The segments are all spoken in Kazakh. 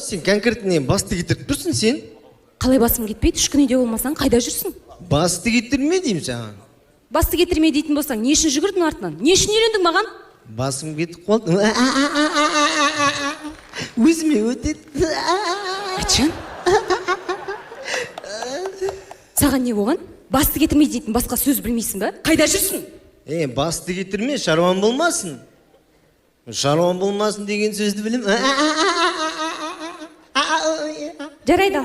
сен конкретно басты кетіріп тұрсың сен? Қалай басым кетпейді? 3 күн үйде болмасаң қайда жүрсің? Басты кетірме деймін саған. Басты кетірме дейтін болсаң, не үшін жүгірдің артынан? Не үшін үйрендің маған? Басым кетіп қалды. Өзіме өтеді. Айтжан? Саған не болған? Басты кетірме дейтін басқа сөз білмейсің ба? Қайда жүрсің? Басты кетірме, шаруам болмасын. Шаруам болмасын деген сөзді білем. Жарайды.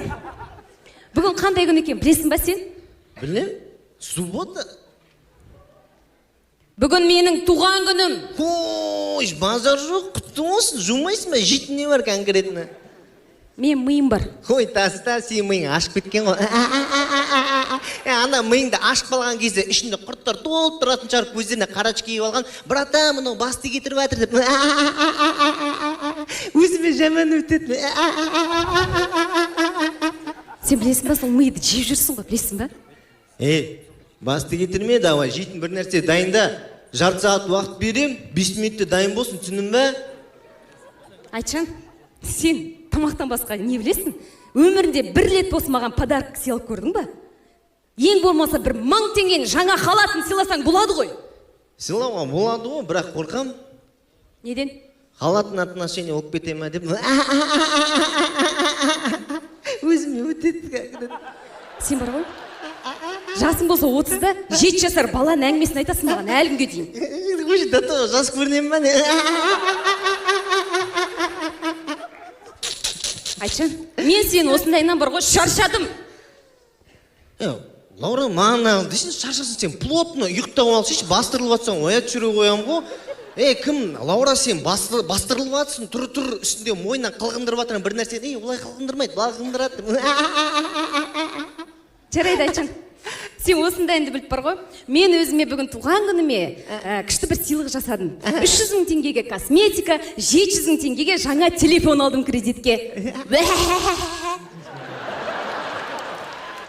Бүгін қандай күн екен, білесің ба сен? Білем, суббота. Бүгін менің туған күнім. Қойш, базар жоқ, құтты болсын, жумайсың ба? Жейтін не бар конкретно? Мен миым бар. Қой, таста, сен миың ашып кеткен ғой. Ана миыңды ашып қалған кезде ішінде құрттар толып тұратын шығар, көздеріне қарачы киіп алған. Брата, мынау басты кетіріп жатыр деп. Өзіме жаман өтеді. Сен білесің ба, сол миды жеп жүрсің ғой, білесің ба? Басты кетірме, давай, жейтін бір нәрсе дайында. Жарты сағат уақыт берем, 5 минутте дайын болсын, түсіндің ба? Айтжан, сен тамақтан басқа не білесің? Өмірінде бір рет болсын маған подарок сыйлап көрдің ба? Ең болмаса бір 1000 теңгенің жаңа халатын сыйласаң болады ғой. Сыйлауға болады ғой, бірақ қорқам. Неден? Халатын отношение болып кете ма деп. Өзіме өтеді. Сен бар ғой? Жасың болса 30-да, 7 жасар баланың әңгімесін айтасың маған әлі күнге дейін. Жас көрінем ба не? Айтжан, мен сен осындайынан бар ғой, шаршадым. Лаура, маған дейсің, шаршасын сен плотно ұйықтап алсың, бастырылып атсың, оят жүре қоям ғой. Кім, Лаура, сен бастырылып атсың, тұр үстінде мойнан қылғындырып атырын бір нәрсе. Олай қылғындырмайды, былай қылғындырады. Жарайды, Айтжан. Сен осындайынды біліп бар ғой. Мен өзіме бүгін туған күніме күшті бір сыйлық жасадым. 300 000 теңгеге косметика, 700 000 теңгеге жаңа телефон алдым кредитке.